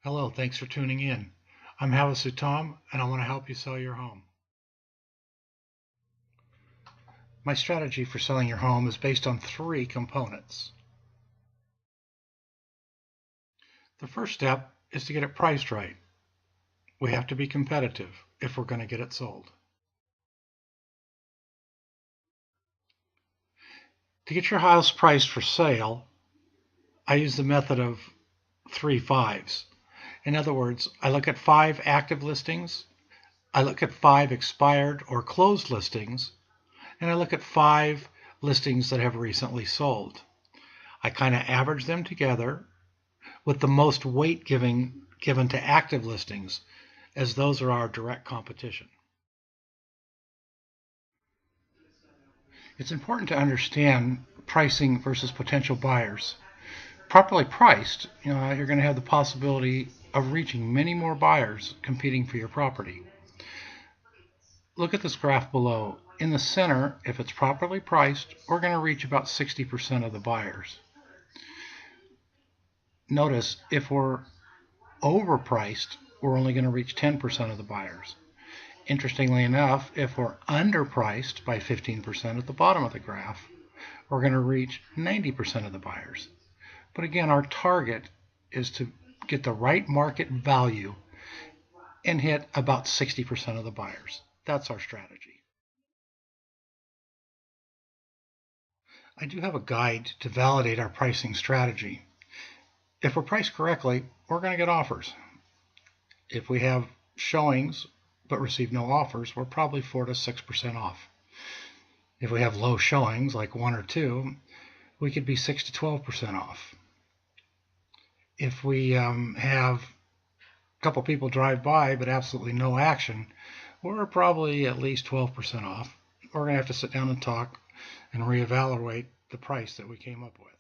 Hello, thanks for tuning in. I'm Havasu Tom, and I want to help you sell your home. My strategy for selling your home is based on three components. The first step is to get it priced right. We have to be competitive if we're going to get it sold. To get your house priced for sale, I use the method of 3 5s. In other words, I look at 5 active listings, I look at 5 expired or closed listings, and I look at 5 listings that have recently sold. I kind of average them together with the most weight given to active listings, as those are our direct competition. It's important to understand pricing versus potential buyers. Properly priced, you're going to have the possibility of reaching many more buyers competing for your property. Look at this graph below. In the center, if it's properly priced, we're going to reach about 60% of the buyers. Notice if we're overpriced, we're only going to reach 10% of the buyers. Interestingly enough, if we're underpriced by 15% at the bottom of the graph, we're going to reach 90% of the buyers. But again, our target is to get the right market value and hit about 60% of the buyers. That's our strategy. I do have a guide to validate our pricing strategy. If we're priced correctly, we're going to get offers. If we have showings but receive no offers, we're probably 4 to 6% off. If we have low showings, like 1 or 2, we could be 6 to 12% off. If we have a couple people drive by but absolutely no action, we're probably at least 12% off. We're going to have to sit down and talk and reevaluate the price that we came up with.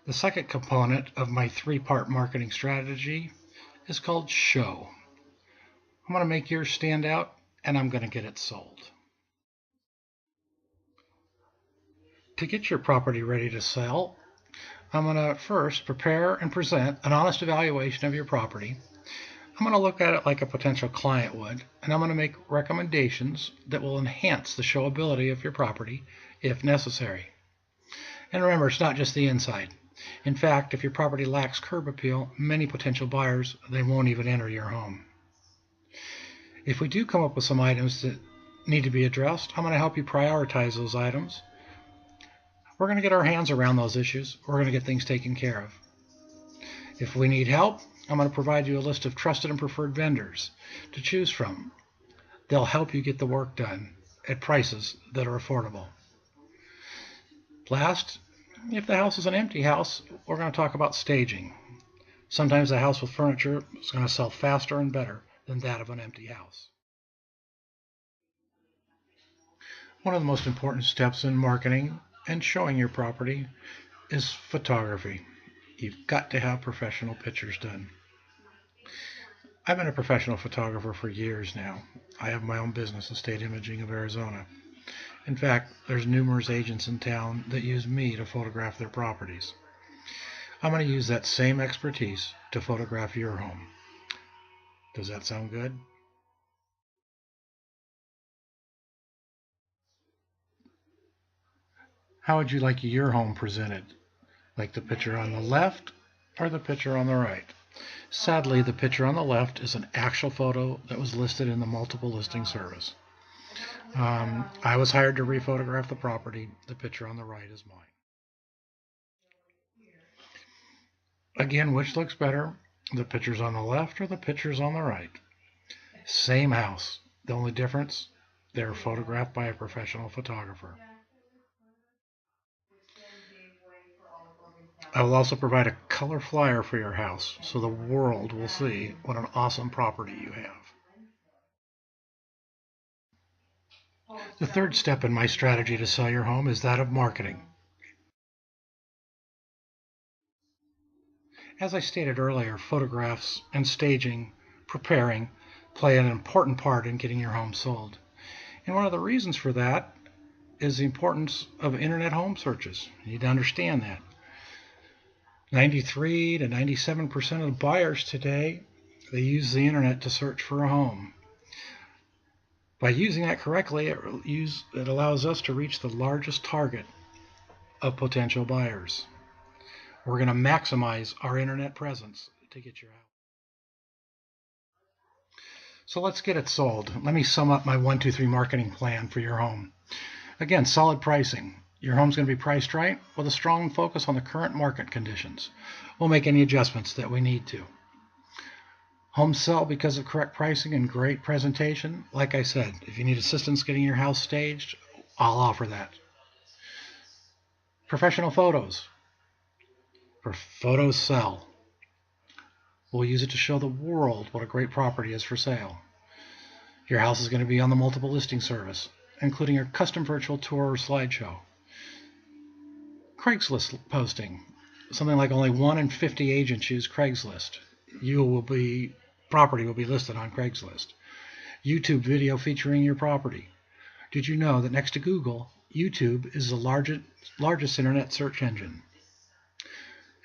The second component of my 3-part marketing strategy is called show. I'm going to make yours stand out, and I'm going to get it sold. To get your property ready to sell, I'm going to first prepare and present an honest evaluation of your property. I'm going to look at it like a potential client would, and I'm going to make recommendations that will enhance the showability of your property if necessary. And remember, it's not just the inside. In fact, if your property lacks curb appeal, many potential buyers, they won't even enter your home. If we do come up with some items that need to be addressed, I'm going to help you prioritize those items. We're going to get our hands around those issues. We're going to get things taken care of. If we need help, I'm going to provide you a list of trusted and preferred vendors to choose from. They'll help you get the work done at prices that are affordable. Last, if the house is an empty house, we're going to talk about staging. Sometimes a house with furniture is going to sell faster and better than that of an empty house. One of the most important steps in marketing and showing your property is photography. You've got to have professional pictures done. I've been a professional photographer for years now. I have my own business, Estate Imaging of Arizona. In fact, there's numerous agents in town that use me to photograph their properties. I'm going to use that same expertise to photograph your home. Does that sound good? How would you like your home presented? Like the picture on the left or the picture on the right? Sadly, the picture on the left is an actual photo that was listed in the multiple listing service. I was hired to rephotograph the property. The picture on the right is mine. Again, which looks better? The pictures on the left or the pictures on the right? Same house. The only difference, they're photographed by a professional photographer. I will also provide a color flyer for your house so the world will see what an awesome property you have. The third step in my strategy to sell your home is that of marketing. As I stated earlier, photographs and staging, preparing, play an important part in getting your home sold. And one of the reasons for that is the importance of internet home searches. You need to understand that. 93 to 97% of the buyers today, they use the internet to search for a home. By using that correctly, it allows us to reach the largest target of potential buyers. We're going to maximize our internet presence to get your house. So let's get it sold. Let me sum up my 1, 2, 3 marketing plan for your home. Again, solid pricing. Your home's going to be priced right with a strong focus on the current market conditions. We'll make any adjustments that we need to. Homes sell because of correct pricing and great presentation. Like I said, if you need assistance getting your house staged, I'll offer that. Professional photos. Photos sell. We'll use it to show the world what a great property is for sale. Your house is going to be on the multiple listing service, including your custom virtual tour or slideshow. Craigslist posting. Something like only 1 in 50 agents use Craigslist. Property will be listed on Craigslist. YouTube video featuring your property. Did you know that next to Google, YouTube is the largest internet search engine?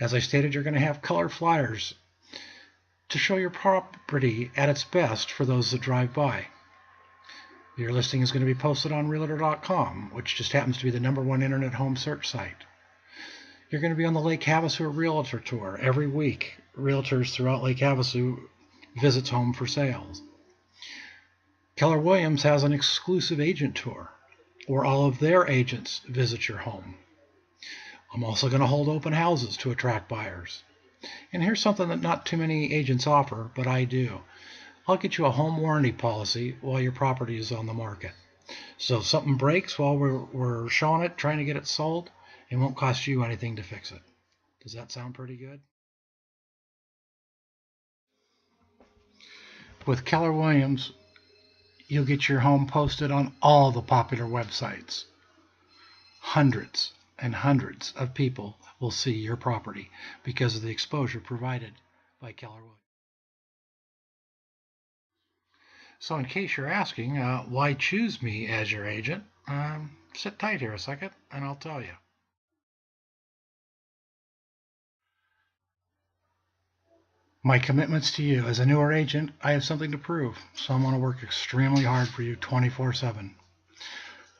As I stated, you're going to have color flyers to show your property at its best for those that drive by. Your listing is going to be posted on Realtor.com, which just happens to be the #1 internet home search site. You're going to be on the Lake Havasu Realtor Tour every week. Realtors throughout Lake Havasu visits home for sales. Keller Williams has an exclusive agent tour where all of their agents visit your home. I'm also going to hold open houses to attract buyers. And here's something that not too many agents offer, but I do. I'll get you a home warranty policy while your property is on the market. So if something breaks while we're showing it, trying to get it sold, it won't cost you anything to fix it. Does that sound pretty good? With Keller Williams, you'll get your home posted on all the popular websites. Hundreds and hundreds of people will see your property because of the exposure provided by Keller Williams. So in case you're asking, why choose me as your agent, sit tight here a second and I'll tell you. My commitments to you. As a newer agent, I have something to prove, so I'm going to work extremely hard for you 24/7.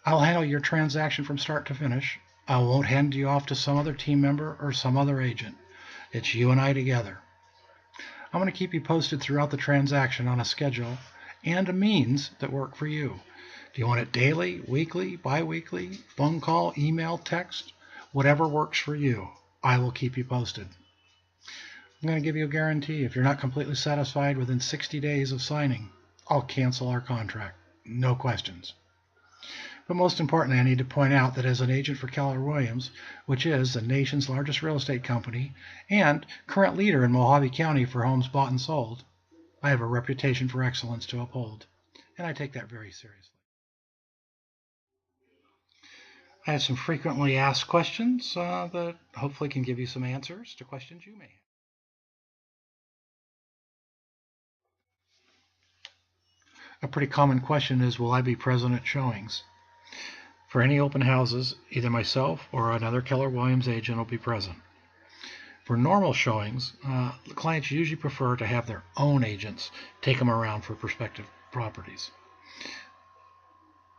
I'll handle your transaction from start to finish. I won't hand you off to some other team member or some other agent. It's you and I together. I'm going to keep you posted throughout the transaction on a schedule and a means that work for you. Do you want it daily, weekly, bi-weekly, phone call, email, text? Whatever works for you, I will keep you posted. I'm going to give you a guarantee. If you're not completely satisfied within 60 days of signing, I'll cancel our contract. No questions. But most importantly, I need to point out that as an agent for Keller Williams, which is the nation's largest real estate company and current leader in Mojave County for homes bought and sold, I have a reputation for excellence to uphold, and I take that very seriously. I have some frequently asked questions that hopefully can give you some answers to questions you may have. A pretty common question is, will I be present at showings? For any open houses, either myself or another Keller Williams agent will be present. For normal showings, the clients usually prefer to have their own agents take them around for prospective properties.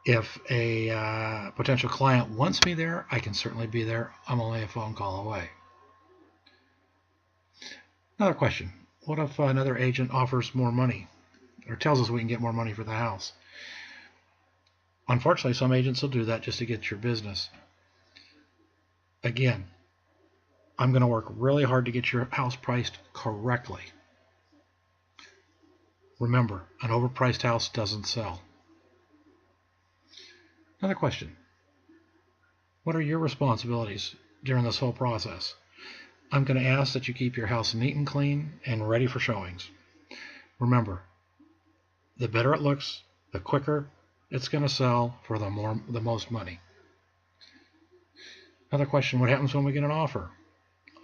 If a potential client wants me there, I can certainly be there. I'm only a phone call away. Another question. What if another agent offers more money or tells us we can get more money for the house? Unfortunately, some agents will do that just to get your business. Again, I'm going to work really hard to get your house priced correctly. Remember, an overpriced house doesn't sell. Another question. What are your responsibilities during this whole process? I'm going to ask that you keep your house neat and clean and ready for showings. Remember, the better it looks, the quicker it's going to sell for the most money. Another question, what happens when we get an offer?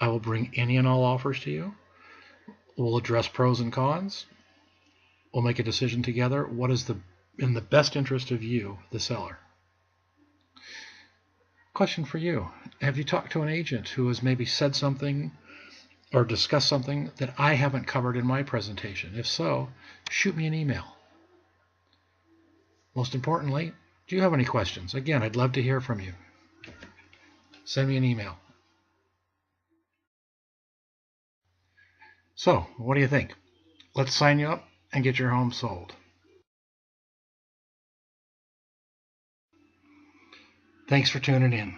I will bring any and all offers to you. We'll address pros and cons. We'll make a decision together. What is in the best interest of you, the seller? question for you. Have you talked to an agent who has maybe said something or discussed something that I haven't covered in my presentation? If so, shoot me an email. Most importantly, do you have any questions? Again, I'd love to hear from you. Send me an email. So, what do you think? Let's sign you up and get your home sold. Thanks for tuning in.